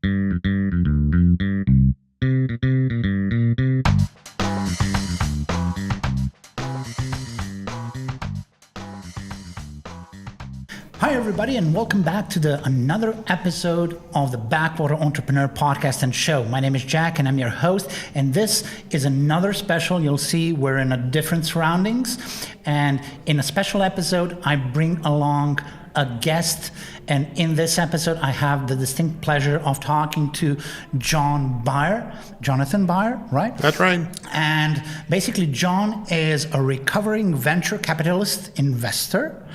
Hi, everybody, and welcome back to another episode of the Backwater Entrepreneur podcast and show. My name is Jack, and I'm your host, and this is another special. You'll see we're in a different surroundings, and in a special episode, I bring along a guest, and in this episode, I have the distinct pleasure of talking to Jonathan Baer, right? That's right. And basically, John is a recovering venture capitalist investor.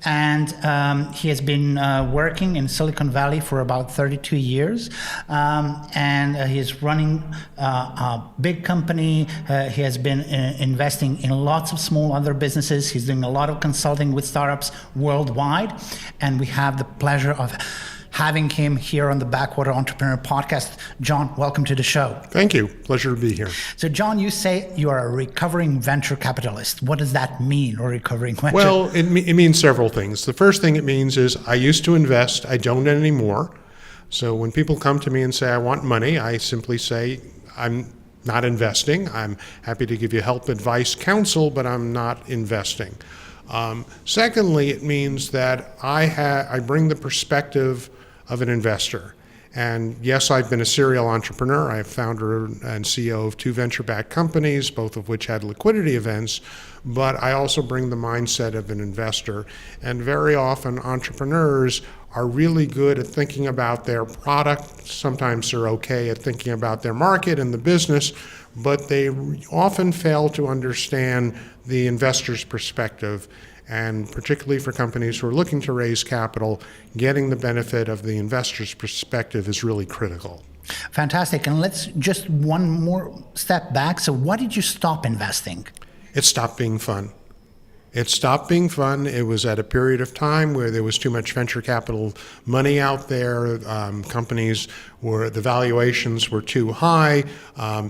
And he has been working in Silicon Valley for about 32 years. And he's running a big company. He has been investing in lots of small other businesses. He's doing a lot of consulting with startups worldwide. And we have the pleasure of having him here on the Backwater Entrepreneur podcast. John, welcome to the show. Thank you. Pleasure to be here. So, John, you say you are a recovering venture capitalist. What does that mean, a recovering venture? Well, it means several things. The first thing it means is I used to invest. I don't anymore. So when people come to me and say, I want money, I simply say, I'm not investing. I'm happy to give you help, advice, counsel, but I'm not investing. Secondly, it means that I bring the perspective of an investor. And yes, I've been a serial entrepreneur. I'm founder and CEO of 2 venture-backed companies, both of which had liquidity events, but I also bring the mindset of an investor. And very often entrepreneurs are really good at thinking about their product. Sometimes they're okay at thinking about their market and the business, but they often fail to understand the investor's perspective. And particularly for companies who are looking to raise capital, getting the benefit of the investor's perspective is really critical. Fantastic. And let's just one more step back. So why did you stop investing? It stopped being fun. It stopped being fun. It was at a period of time where there was too much venture capital money out there. Companies the valuations were too high.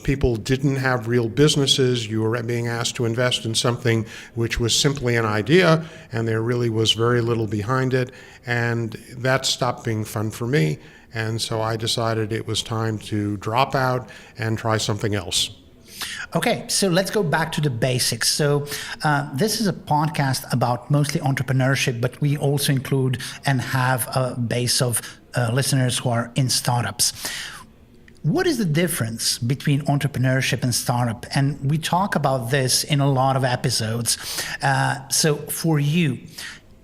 People didn't have real businesses. You were being asked to invest in something which was simply an idea, and there really was very little behind it. And that stopped being fun for me. And so I decided it was time to drop out and try something else. Okay, so let's go back to the basics. So this is a podcast about mostly entrepreneurship, but we also include and have a base of listeners who are in startups. What is the difference between entrepreneurship and startup? And we talk about this in a lot of episodes. So for you,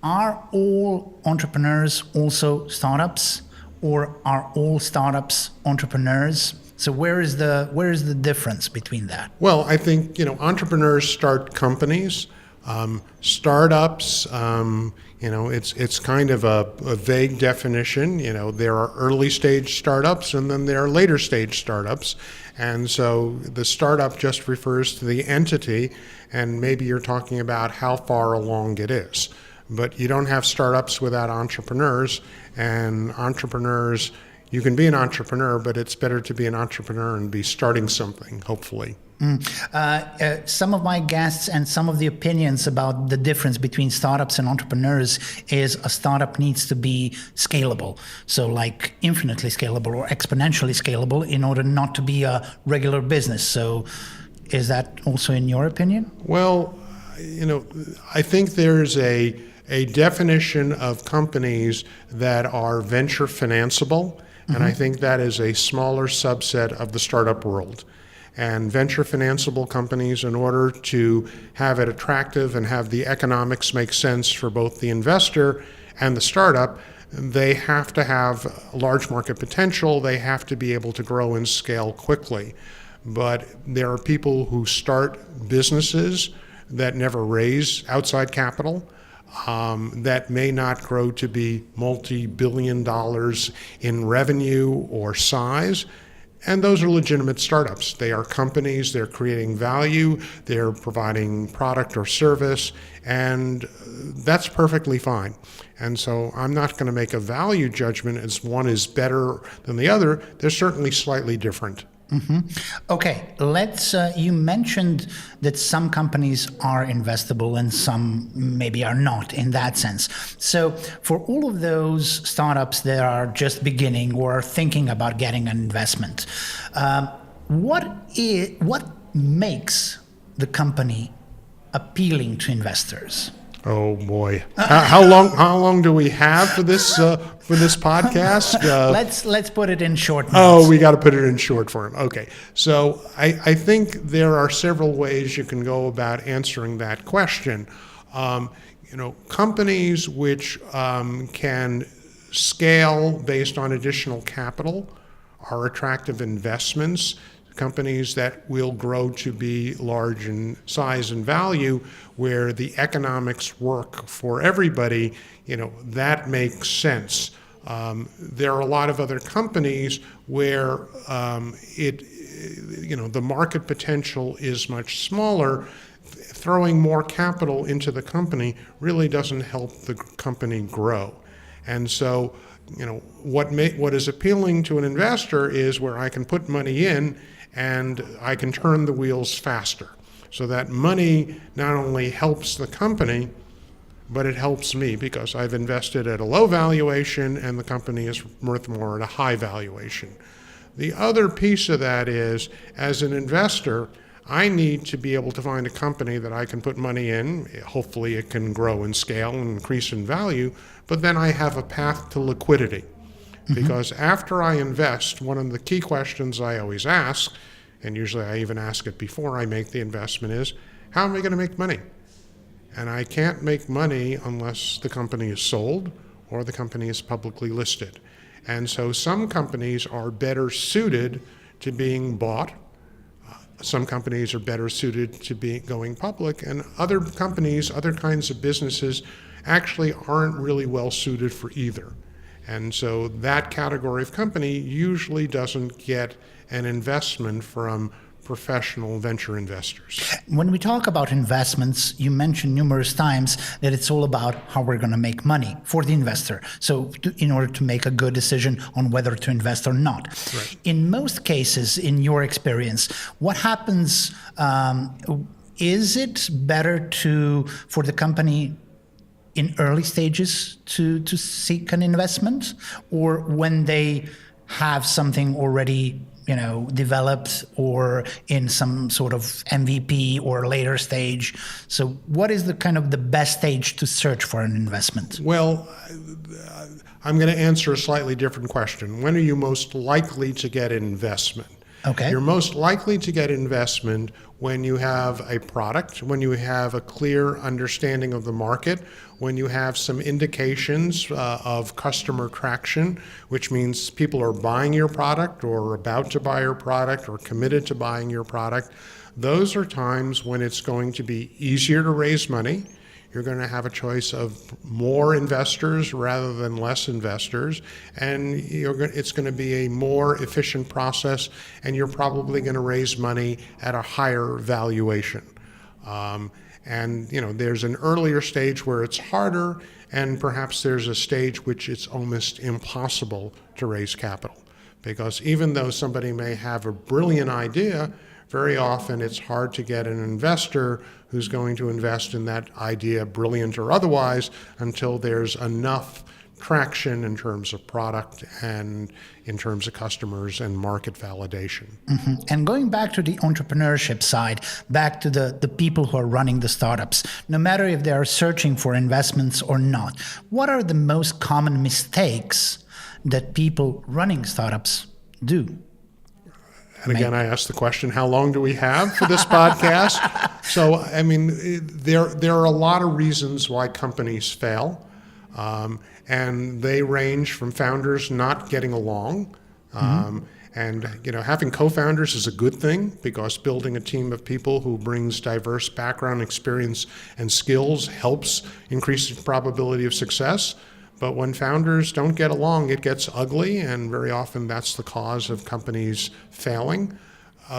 are all entrepreneurs also startups, or are all startups entrepreneurs? So where is the difference between that? Well, I think entrepreneurs start companies. Startups, it's kind of a vague definition. There are early stage startups and then there are later stage startups. And so the startup just refers to the entity, and maybe you're talking about how far along it is. But you don't have startups without entrepreneurs, and entrepreneurs, you can be an entrepreneur, but it's better to be an entrepreneur and be starting something, hopefully. Some of my guests and some of the opinions about the difference between startups and entrepreneurs is a startup needs to be scalable. So like infinitely scalable or exponentially scalable in order not to be a regular business. So is that also in your opinion? Well, I think there's a definition of companies that are venture financeable. And I think that is a smaller subset of the startup world. And venture financeable companies, in order to have it attractive and have the economics make sense for both the investor and the startup, they have to have large market potential. They have to be able to grow and scale quickly. But there are people who start businesses that never raise outside capital. That may not grow to be multi-billion dollars in revenue or size. And those are legitimate startups. They are companies, they're creating value, they're providing product or service, and that's perfectly fine. And so I'm not going to make a value judgment as one is better than the other. They're certainly slightly different. Okay, let's. You mentioned that some companies are investable and some maybe are not in that sense. So, for all of those startups that are just beginning or are thinking about getting an investment, what makes the company appealing to investors? Oh boy, how long do we have for this podcast? Let's put it in short notes. Oh, we got to put it in short form. Okay, so I think there are several ways you can go about answering that question. Companies which can scale based on additional capital are attractive investments. Companies that will grow to be large in size and value, where the economics work for everybody, that makes sense. There are a lot of other companies where the market potential is much smaller. Throwing more capital into the company really doesn't help the company grow. And so, what is appealing to an investor is where I can put money in and I can turn the wheels faster. So that money not only helps the company, but it helps me because I've invested at a low valuation and the company is worth more at a high valuation. The other piece of that is, as an investor, I need to be able to find a company that I can put money in. Hopefully it can grow and scale and increase in value, but then I have a path to liquidity. Because after I invest, one of the key questions I always ask, and usually I even ask it before I make the investment, is, how am I going to make money? And I can't make money unless the company is sold or the company is publicly listed. And so some companies are better suited to being bought. Some companies are better suited to be going public, and other companies, other kinds of businesses actually aren't really well suited for either. And so that category of company usually doesn't get an investment from professional venture investors. When we talk about investments, you mentioned numerous times that it's all about how we're going to make money for the investor. So in order to make a good decision on whether to invest or not. Right. In most cases, in your experience, what happens, is it better for the company in early stages to seek an investment, or when they have something already developed or in some sort of MVP or later stage? So what is the best stage to search for an investment? Well, I'm going to answer a slightly different question. When are you most likely to get investment? Okay. You're most likely to get investment when you have a product, when you have a clear understanding of the market, when you have some indications of customer traction, which means people are buying your product or about to buy your product or committed to buying your product. Those are times when it's going to be easier to raise money. You're going to have a choice of more investors rather than less investors, and it's going to be a more efficient process, and you're probably going to raise money at a higher valuation. There's an earlier stage where it's harder, and perhaps there's a stage which it's almost impossible to raise capital. Because even though somebody may have a brilliant idea, very often it's hard to get an investor who's going to invest in that idea, brilliant or otherwise, until there's enough traction in terms of product and in terms of customers and market validation. Mm-hmm. And going back to the entrepreneurship side, back to the people who are running the startups, no matter if they are searching for investments or not, what are the most common mistakes that people running startups do? And again, I asked the question, how long do we have for this podcast? So, there are a lot of reasons why companies fail. And they range from founders not getting along. And having co-founders is a good thing, because building a team of people who brings diverse background, experience, and skills helps increase the probability of success. But when founders don't get along, it gets ugly, and very often that's the cause of companies failing.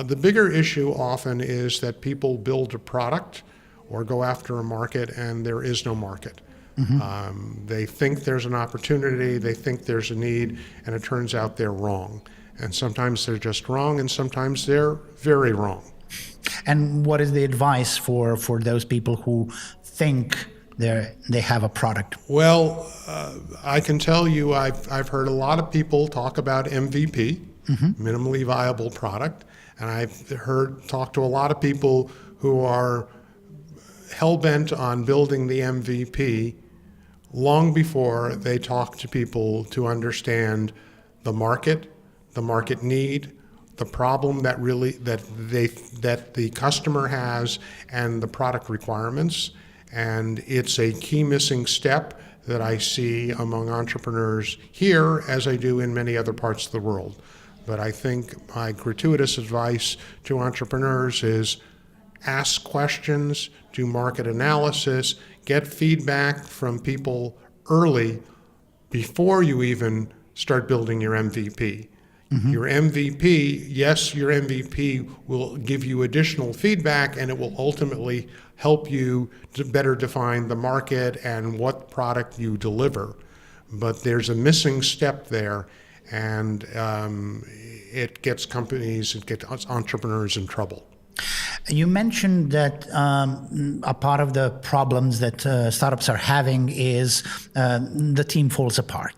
The bigger issue often is that people build a product or go after a market and there is no market. They think there's an opportunity, they think there's a need, and it turns out they're wrong. And sometimes they're just wrong, and sometimes they're very wrong. And what is the advice for those people who think they have a product? Well, I can tell you I've heard a lot of people talk about MVP, minimally viable product, and I've talked to a lot of people who are hell-bent on building the MVP long before they talk to people to understand the market need, the problem that the customer has, and the product requirements. And it's a key missing step that I see among entrepreneurs here, as I do in many other parts of the world. But I think my gratuitous advice to entrepreneurs is ask questions, do market analysis, get feedback from people early before you even start building your MVP. Your MVP, yes, your MVP will give you additional feedback, and it will ultimately help you to better define the market and what product you deliver. But there's a missing step there, and it gets entrepreneurs in trouble. You mentioned that a part of the problems that startups are having is the team falls apart.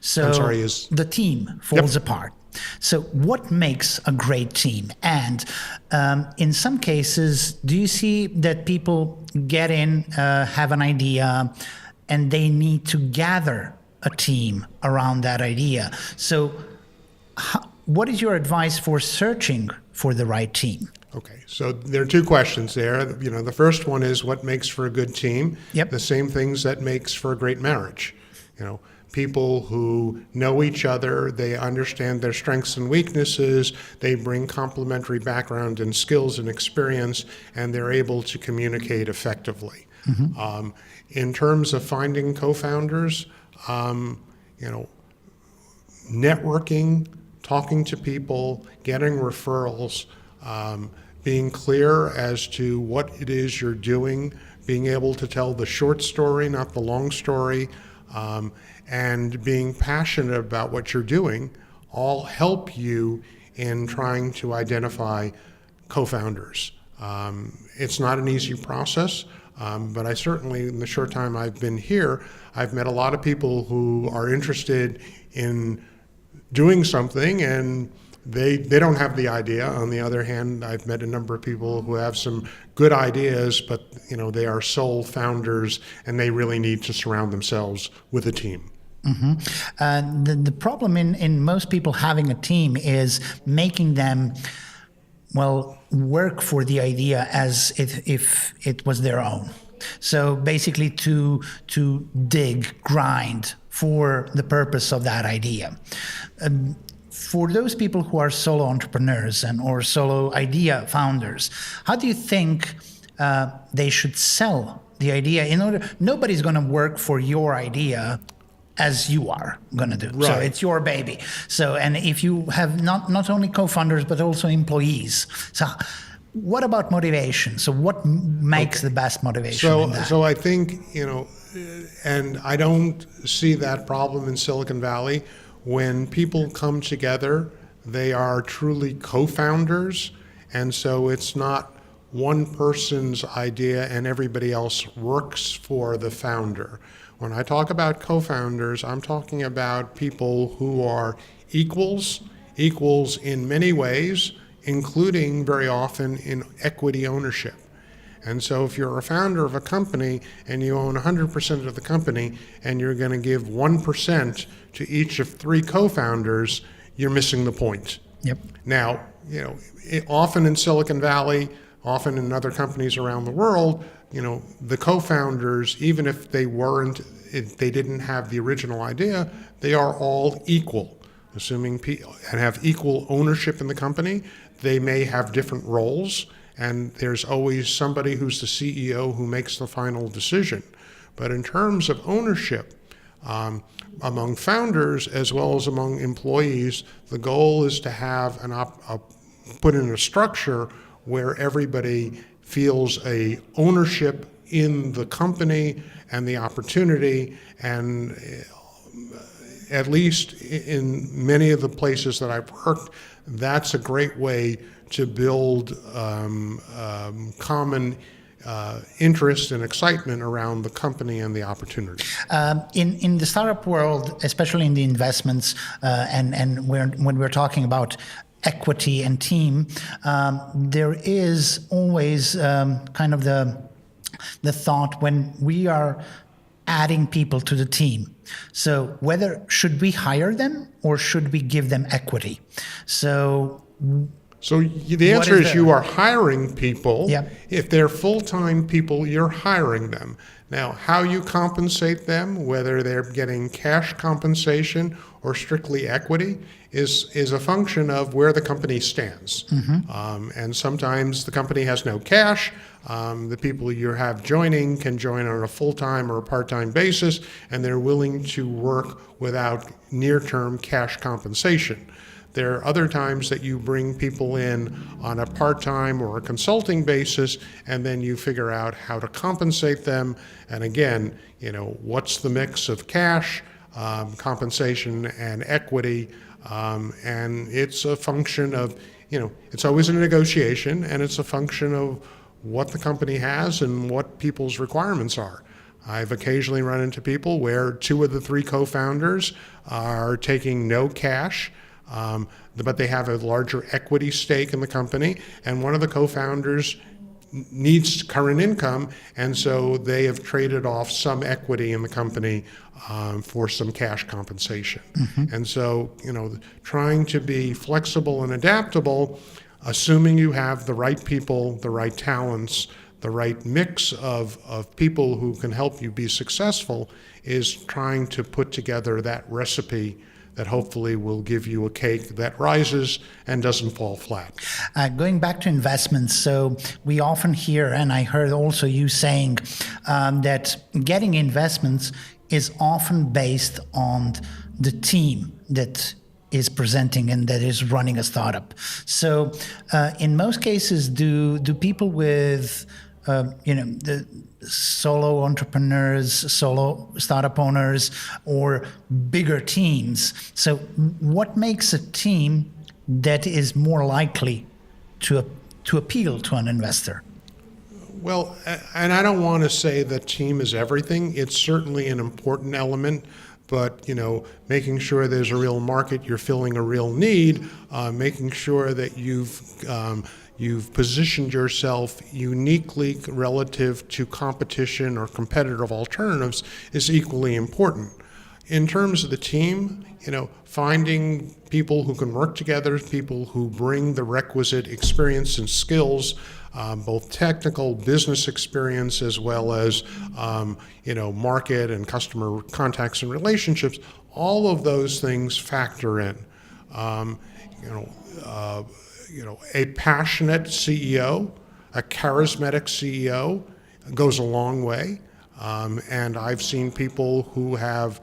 So I'm sorry, is the team falls apart. So what makes a great team? And in some cases, do you see that people get in, have an idea, and they need to gather a team around that idea? So what is your advice for searching for the right team? Okay, so there are two questions there. The first one is what makes for a good team? Yep. The same things that makes for a great marriage. People who know each other, they understand their strengths and weaknesses, they bring complementary background and skills and experience, and they're able to communicate effectively. In terms of finding co-founders, networking, talking to people, getting referrals, being clear as to what it is you're doing, being able to tell the short story, not the long story, and being passionate about what you're doing all help you in trying to identify co-founders. It's not an easy process, but I certainly, in the short time I've been here, I've met a lot of people who are interested in doing something and they don't have the idea. On the other hand, I've met a number of people who have some good ideas, but they are sole founders and they really need to surround themselves with a team. The problem in most people having a team is making them, work for the idea as if it was their own. So basically to dig, grind for the purpose of that idea. For those people who are solo entrepreneurs or solo idea founders, how do you think they should sell the idea? Nobody's going to work for your idea as you are going to do. Right. So it's your baby. So, and if you have not only co-founders, but also employees. So what about motivation? So what makes the best motivation in that? So I think, and I don't see that problem in Silicon Valley. When people come together, they are truly co-founders, and so it's not one person's idea and everybody else works for the founder. When I talk about co-founders, I'm talking about people who are equals in many ways, including very often in equity ownership. And so if you're a founder of a company and you own 100% of the company and you're going to give 1% to each of three co-founders, you're missing the point. Yep. Now, often in Silicon Valley, often in other companies around the world, the co-founders, even if they didn't have the original idea, they are all equal, and have equal ownership in the company. They may have different roles, and there's always somebody who's the CEO who makes the final decision. But in terms of ownership, among founders as well as among employees, the goal is to have put in a structure where everybody feels a ownership in the company and the opportunity, and at least in many of the places that I've worked, that's a great way to build common interest and excitement around the company and the opportunity. In the startup world, especially in the investments, and when we're talking about equity and team, there is always kind of the thought when we are adding people to the team. So whether should we hire them or should we give them equity? So the answer is you are hiring people. Yep. If they're full-time people, you're hiring them. Now, how you compensate them, whether they're getting cash compensation or strictly equity, is a function of where the company stands. And sometimes the company has no cash. The people you have joining can join on a full-time or a part-time basis, and they're willing to work without near-term cash compensation. There are other times that you bring people in on a part-time or a consulting basis, and then you figure out how to compensate them. And again, what's the mix of cash, compensation, and equity? And it's a function of, it's always a negotiation, and it's a function of what the company has and what people's requirements are. I've occasionally run into people where 2 of the 3 co-founders are taking no cash, but they have a larger equity stake in the company, and one of the co-founders needs current income, and so they have traded off some equity in the company for some cash compensation. And so, trying to be flexible and adaptable, assuming you have the right people, the right talents, the right mix of people who can help you be successful, is trying to put together that recipe that hopefully will give you a cake that rises and doesn't fall flat. Going back to investments, so we often hear, and I heard also you saying that getting investments is often based on the team that is presenting and that is running a startup. So in most cases, do people with the solo entrepreneurs, solo startup owners, or bigger teams. So what makes a team that is more likely to appeal to an investor? Well, and I don't want to say that team is everything. It's certainly an important element, but making sure there's a real market, you're filling a real need, making sure that you've positioned yourself uniquely relative to competition or competitive alternatives is equally important. In terms of the team, finding people who can work together, people who bring the requisite experience and skills, both technical business experience as well as market and customer contacts and relationships, all of those things factor in. A passionate CEO, a charismatic CEO goes a long way. And I've seen people who have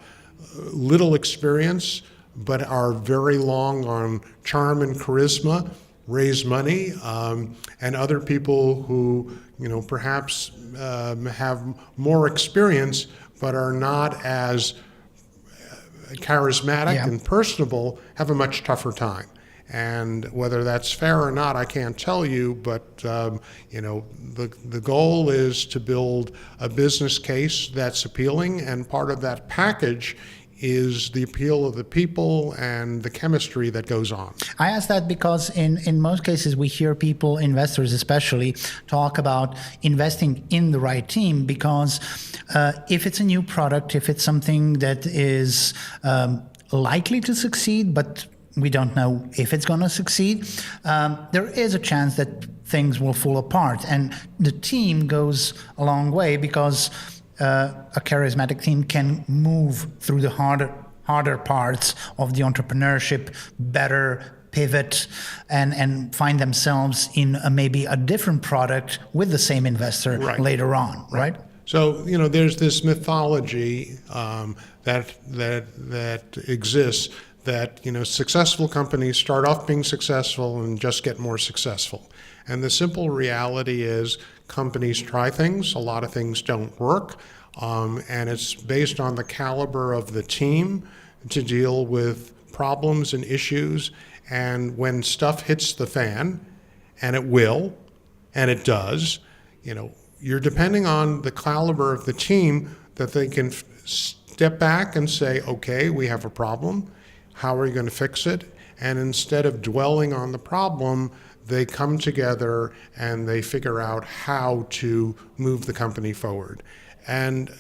little experience but are very long on charm and charisma raise money, and other people who perhaps have more experience but are not as charismatic and personable have a much tougher time. And whether that's fair or not, I can't tell you, but the goal is to build a business case that's appealing, and part of that package is the appeal of the people and the chemistry that goes on. I ask that because in most cases we hear people, investors especially, talk about investing in the right team because if it's a new product, if it's something that is likely to succeed, but we don't know if it's going to succeed, there is a chance that things will fall apart. And the team goes a long way because a charismatic team can move through the harder parts of the entrepreneurship, better pivot, and find themselves in maybe a different product with the same investor later on, right? So, there's this mythology that exists that, successful companies start off being successful and just get more successful. And the simple reality is companies try things, a lot of things don't work, and it's based on the caliber of the team to deal with problems and issues. And when stuff hits the fan, and it will, and it does, you're depending on the caliber of the team that they can step back and say, okay, we have a problem. How are you going to fix it? And instead of dwelling on the problem, they come together and they figure out how to move the company forward. And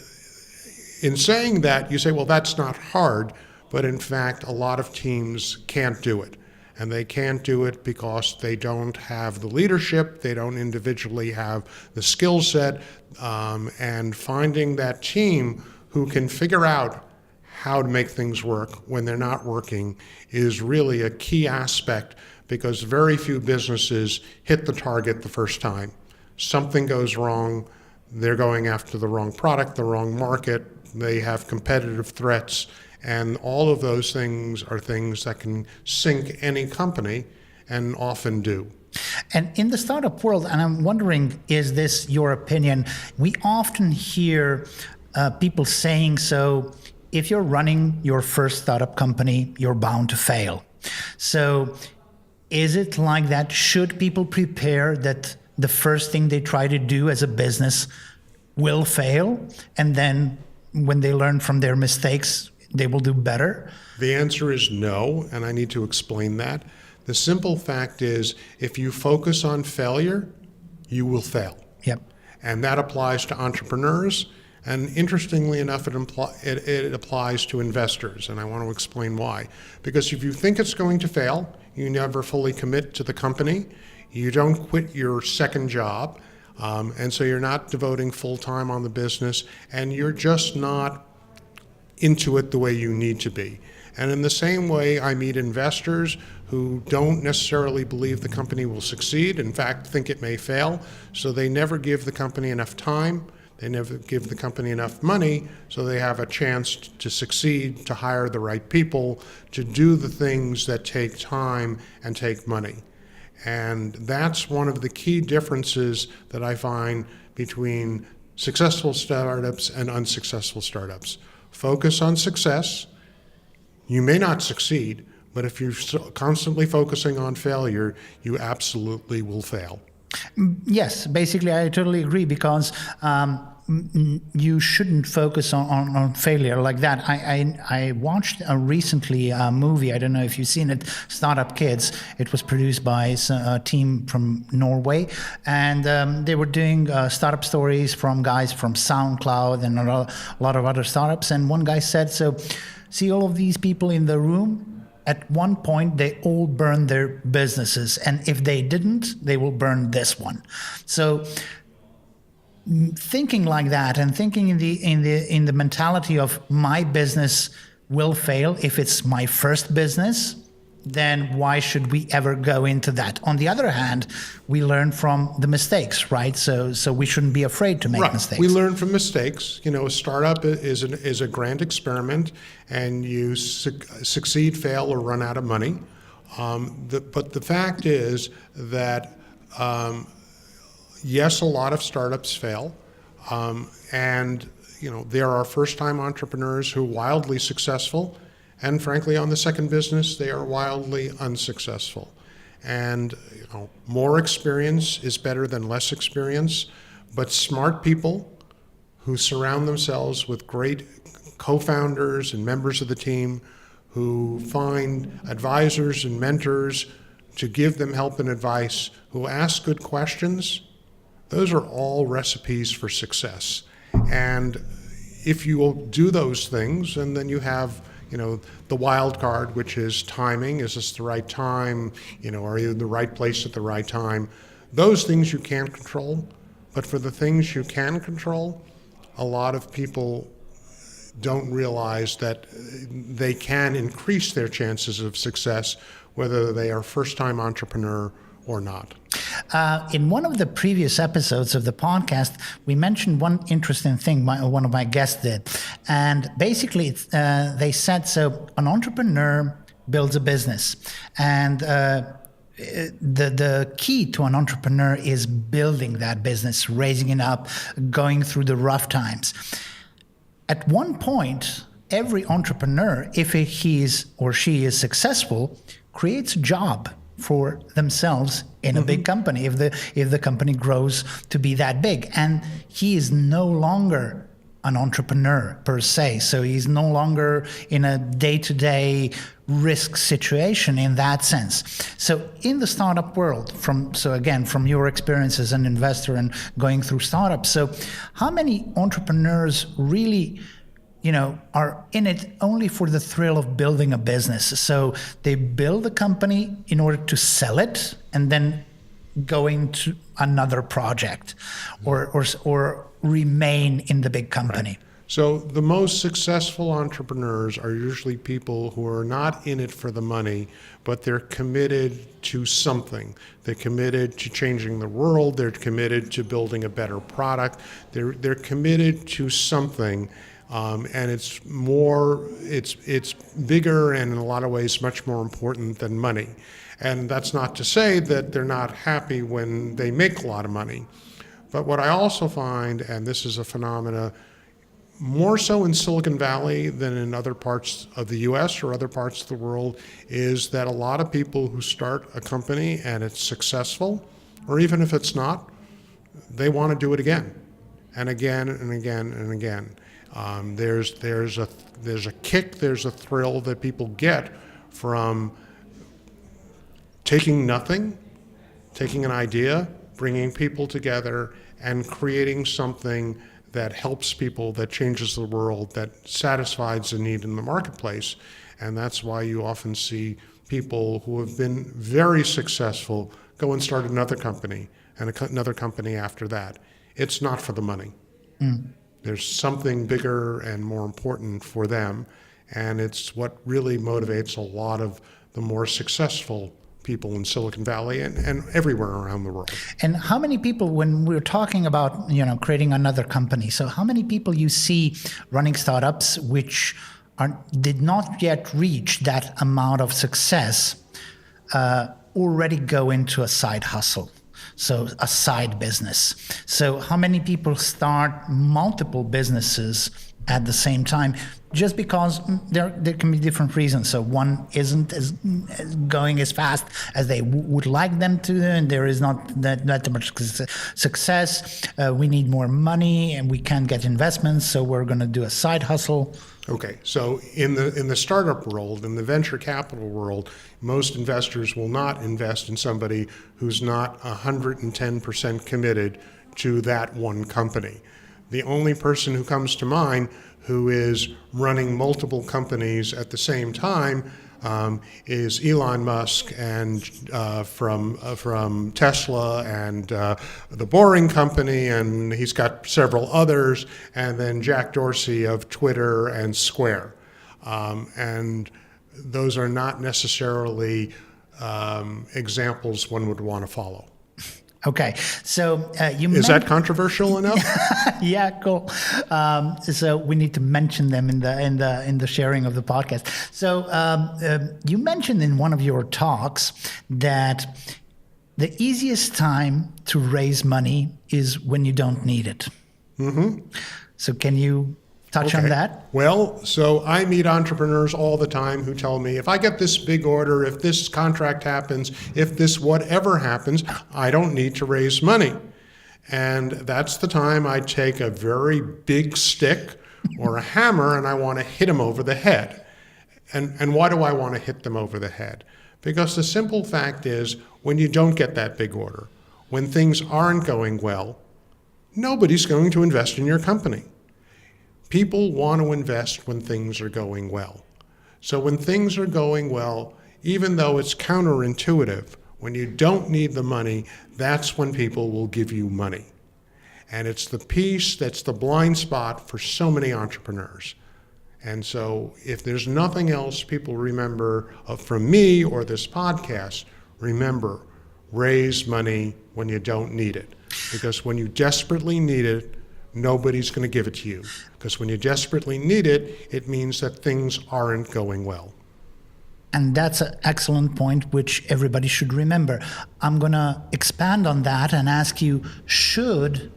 in saying that, you say, well, that's not hard, but in fact, a lot of teams can't do it. And they can't do it because they don't have the leadership, they don't individually have the skill set, and finding that team who can figure out how to make things work when they're not working is really a key aspect, because very few businesses hit the target the first time. Something goes wrong, they're going after the wrong product, the wrong market, they have competitive threats, and all of those things are things that can sink any company, and often do. And in the startup world, and I'm wondering, is this your opinion? We often hear people saying, so if you're running your first startup company, you're bound to fail. So is it like that? Should people prepare that the first thing they try to do as a business will fail, and then when they learn from their mistakes, they will do better? The answer is no, and I need to explain that. The simple fact is, if you focus on failure, you will fail. Yep. And that applies to entrepreneurs, and interestingly enough, it applies to investors, and I want to explain why. Because if you think it's going to fail, you never fully commit to the company, you don't quit your second job, and so you're not devoting full time on the business, and you're just not into it the way you need to be. And in the same way, I meet investors who don't necessarily believe the company will succeed, in fact, think it may fail, so they never give the company enough time, they never give the company enough money, so they have a chance to succeed, to hire the right people, to do the things that take time and take money. And that's one of the key differences that I find between successful startups and unsuccessful startups. Focus on success. You may not succeed, but if you're constantly focusing on failure, you absolutely will fail. Yes, basically, I totally agree, because you shouldn't focus on failure like that. I watched recently a movie, I don't know if you've seen it, Startup Kids. It was produced by a team from Norway, and they were doing startup stories from guys from SoundCloud and a lot of other startups. And one guy said, so see all of these people in the room? At one point, they all burned their businesses, and if they didn't, they will burn this one. So thinking like that, and thinking in the mentality of my business will fail if it's my first business, then why should we ever go into that? On the other hand, we learn from the mistakes, right? So we shouldn't be afraid to make mistakes. We learn from mistakes. A startup is a grand experiment, and you succeed, fail, or run out of money. But the fact is that yes, a lot of startups fail, and there are first-time entrepreneurs who are wildly successful. And frankly, on the second business, they are wildly unsuccessful. And more experience is better than less experience, but smart people who surround themselves with great co-founders and members of the team, who find advisors and mentors to give them help and advice, who ask good questions, those are all recipes for success. And if you will do those things, and then you have the wild card, which is timing. Is this the right time? Are you in the right place at the right time? Those things you can't control. But for the things you can control, a lot of people don't realize that they can increase their chances of success, whether they are first-time entrepreneur or not. In one of the previous episodes of the podcast, we mentioned one interesting thing one of my guests did. And basically, they said, so an entrepreneur builds a business. And the key to an entrepreneur is building that business, raising it up, going through the rough times. At one point, every entrepreneur, if he is or she is successful, creates a job for themselves in a big company if the company grows to be that big. And he is no longer an entrepreneur per se. So he's no longer in a day-to-day risk situation in that sense. So in the startup world, from your experience as an investor and going through startups, so how many entrepreneurs really are in it only for the thrill of building a business? So they build a company in order to sell it and then go into another project or remain in the big company. Right. So the most successful entrepreneurs are usually people who are not in it for the money, but they're committed to something. They're committed to changing the world. They're committed to building a better product. They're committed to something. And it's bigger and in a lot of ways much more important than money. And that's not to say that they're not happy when they make a lot of money. But what I also find, and this is a phenomena more so in Silicon Valley than in other parts of the US or other parts of the world, is that a lot of people who start a company and it's successful, or even if it's not, they want to do it again and again and again and again. There's a kick, there's a thrill that people get from taking nothing, taking an idea, bringing people together, and creating something that helps people, that changes the world, that satisfies a need in the marketplace. And that's why you often see people who have been very successful go and start another company and another company after that. It's not for the money. There's something bigger and more important for them, and it's what really motivates a lot of the more successful people in Silicon Valley and everywhere around the world. And how many people, when we're talking about creating another company, so how many people you see running startups which did not yet reach that amount of success already go into a side hustle? So a side business. So how many people start multiple businesses at the same time, just because there can be different reasons. So one isn't as going as fast as they would like them to, and there is not that much success. We need more money, and we can't get investments, so we're going to do a side hustle. Okay, so in the startup world, in the venture capital world, most investors will not invest in somebody who's not 110% committed to that one company. The only person who comes to mind who is running multiple companies at the same time is Elon Musk, and from Tesla and the Boring Company, and he's got several others, and then Jack Dorsey of Twitter and Square. And those are not necessarily examples one would want to follow. Okay, so is that controversial enough? Yeah, cool. So we need to mention them in the sharing of the podcast. So you mentioned in one of your talks that the easiest time to raise money is when you don't need it. Mm-hmm. So can you touch on that? Well, so I meet entrepreneurs all the time who tell me, if I get this big order, if this contract happens, if this whatever happens, I don't need to raise money. And that's the time I take a very big stick or a hammer and I want to hit them over the head. And why do I want to hit them over the head? Because the simple fact is, when you don't get that big order, when things aren't going well, nobody's going to invest in your company. People want to invest when things are going well. So when things are going well, even though it's counterintuitive, when you don't need the money, that's when people will give you money. And it's the piece that's the blind spot for so many entrepreneurs. And so if there's nothing else people remember from me or this podcast, remember, raise money when you don't need it. Because when you desperately need it, nobody's going to give it to you. Because when you desperately need it, it means that things aren't going well. And that's an excellent point, which everybody should remember. I'm going to expand on that and ask you, should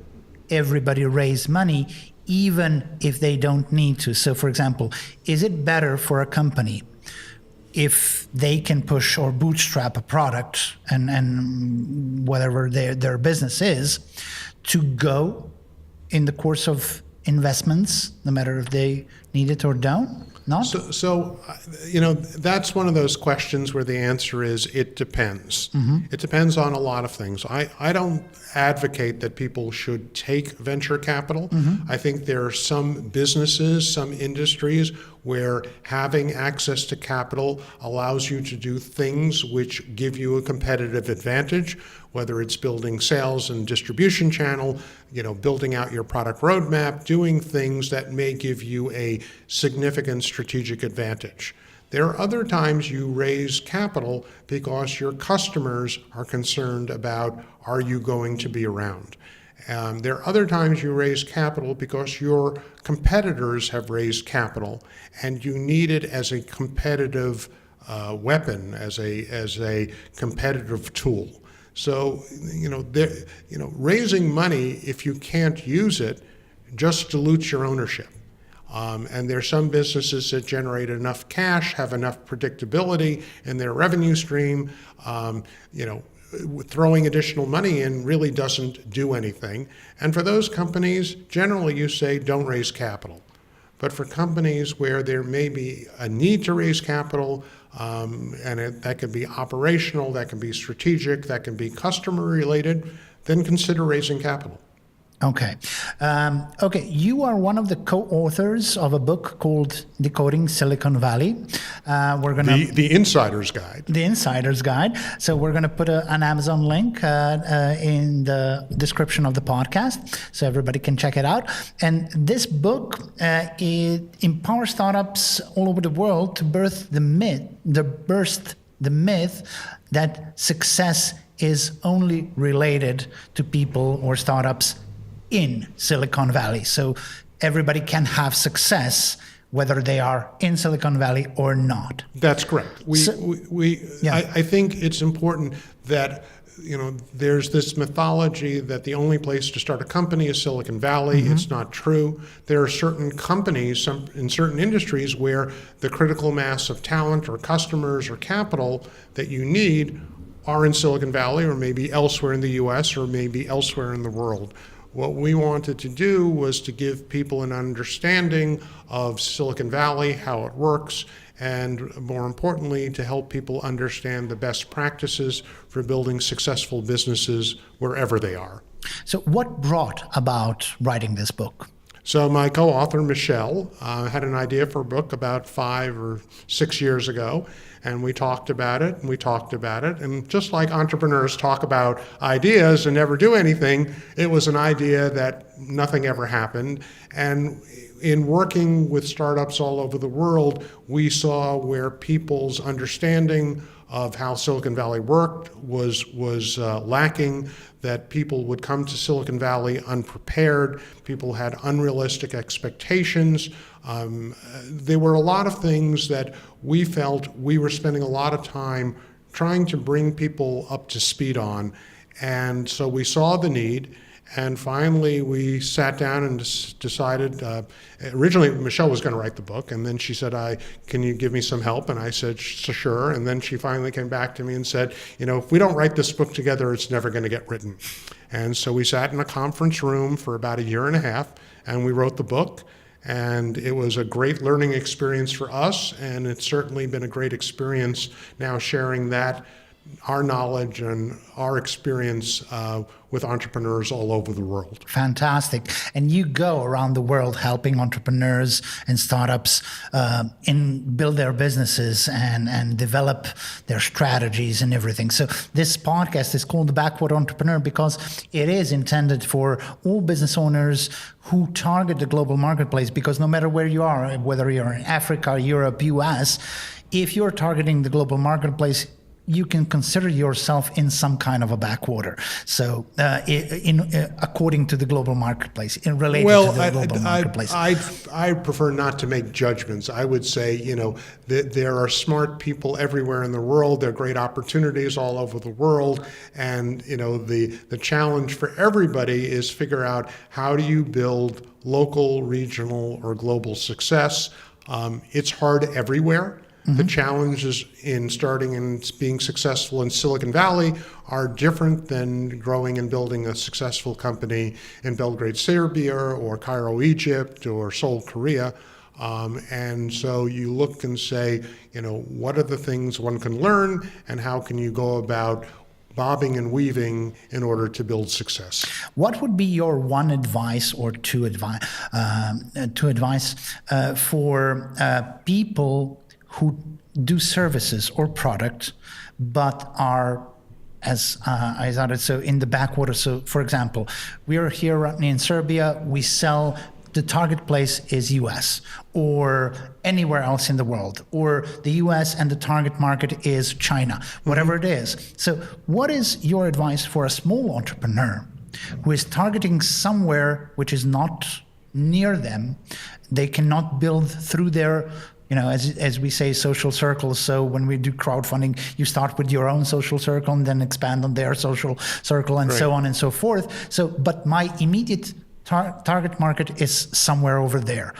everybody raise money even if they don't need to. So for example, is it better for a company if they can push or bootstrap a product and whatever their business is, to go in the course of investments, no matter if they need it or don't? Not? So, that's one of those questions where the answer is it depends. It depends on a lot of things. I don't advocate that people should take venture capital. I think there are some businesses, some industries where having access to capital allows you to do things which give you a competitive advantage, whether it's building sales and distribution channel, building out your product roadmap, doing things that may give you a significant strategic advantage. There are other times you raise capital because your customers are concerned about, are you going to be around? There are other times you raise capital because your competitors have raised capital and you need it as a competitive weapon, as a competitive tool. So, raising money, if you can't use it, just dilutes your ownership. And there are some businesses that generate enough cash, have enough predictability in their revenue stream. Throwing additional money in really doesn't do anything. And for those companies, generally you say don't raise capital. But for companies where there may be a need to raise capital, that can be operational, that can be strategic, that can be customer related, then consider raising capital. Okay. You are one of the co-authors of a book called Decoding Silicon Valley. We're gonna the Insider's Guide. The Insider's Guide. So we're going to put an Amazon link in the description of the podcast, so everybody can check it out. And this book it empowers startups all over the world to burst the myth that success is only related to people or startups in Silicon Valley. So everybody can have success whether they are in Silicon Valley or not. That's correct. I think it's important that there's this mythology that the only place to start a company is Silicon Valley. It's not true. There are certain companies in certain industries where the critical mass of talent or customers or capital that you need are in Silicon Valley or maybe elsewhere in the US or maybe elsewhere in the world. What we wanted to do was to give people an understanding of Silicon Valley, how it works, and more importantly, to help people understand the best practices for building successful businesses wherever they are. So what brought about writing this book? So my co-author, Michelle, had an idea for a book about 5 or 6 years ago, and we talked about it, and just like entrepreneurs talk about ideas and never do anything, it was an idea that nothing ever happened. And in working with startups all over the world, we saw where people's understanding of how Silicon Valley worked was lacking, that people would come to Silicon Valley unprepared, people had unrealistic expectations. There were a lot of things that we felt we were spending a lot of time trying to bring people up to speed on. And so we saw the need. And finally, we sat down and decided, originally Michelle was going to write the book, and then she said, can you give me some help? And I said, sure. And then she finally came back to me and said, if we don't write this book together, it's never going to get written. And so we sat in a conference room for about 1.5 years, and we wrote the book. And it was a great learning experience for us, and it's certainly been a great experience now sharing that, our knowledge and our experience with entrepreneurs all over the world. Fantastic. And you go around the world helping entrepreneurs and startups build their businesses and develop their strategies and everything. So this podcast is called The Backwater Entrepreneur because it is intended for all business owners who target the global marketplace, because no matter where you are, whether you're in Africa, Europe, US, if you're targeting the global marketplace, you can consider yourself in some kind of a backwater. So, according to the global marketplace, related to the global marketplace. I prefer not to make judgments. I would say, that there are smart people everywhere in the world. There are great opportunities all over the world, and the challenge for everybody is figure out how do you build local, regional, or global success. It's hard everywhere. Mm-hmm. The challenges in starting and being successful in Silicon Valley are different than growing and building a successful company in Belgrade, Serbia, or Cairo, Egypt, or Seoul, Korea. And so you look and say, what are the things one can learn, and how can you go about bobbing and weaving in order to build success? What would be your one advice or two advice for people who do services or product, but are, as I started, so in the backwater? So, for example, we are here in Serbia, we sell, the target place is US or anywhere else in the world, or the US and the target market is China, whatever it is. So what is your advice for a small entrepreneur who is targeting somewhere which is not near them? They cannot build through their, as we say, social circles. So when we do crowdfunding, you start with your own social circle and then expand on their social circle and so on and so forth. So, but my immediate target market is somewhere over there.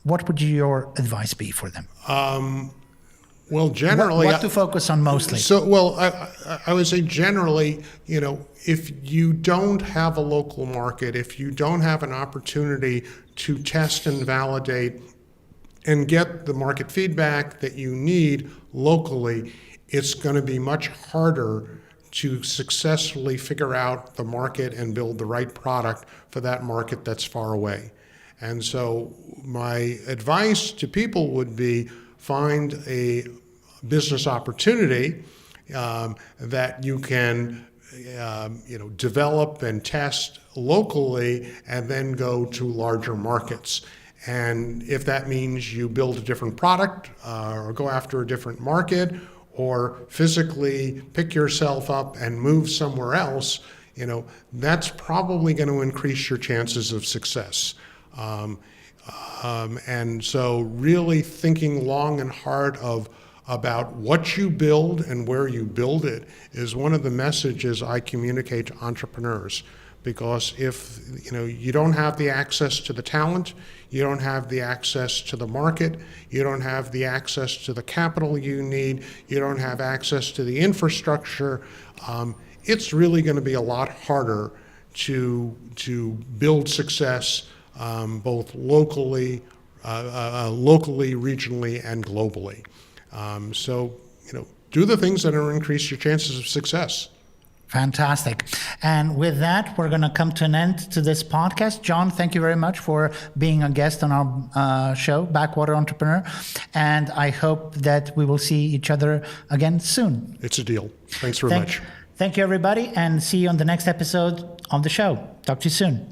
What would your advice be for them? Well, generally, what to focus on mostly? So, I would say generally, if you don't have a local market, if you don't have an opportunity to test and validate and get the market feedback that you need locally, it's going to be much harder to successfully figure out the market and build the right product for that market that's far away. And so my advice to people would be find a business opportunity that you can develop and test locally and then go to larger markets. And if that means you build a different product or go after a different market, or physically pick yourself up and move somewhere else, that's probably going to increase your chances of success. And so really thinking long and hard about what you build and where you build it is one of the messages I communicate to entrepreneurs. Because if you don't have the access to the talent, you don't have the access to the market, you don't have the access to the capital you need, you don't have access to the infrastructure, it's really going to be a lot harder to build success both locally, regionally, and globally. So do the things that will increase your chances of success. Fantastic. And with that, we're going to come to an end to this podcast. John, thank you very much for being a guest on our show, Backwater Entrepreneur. And I hope that we will see each other again soon. It's a deal. Thanks very much. Thank you, everybody, and see you on the next episode of the show. Talk to you soon.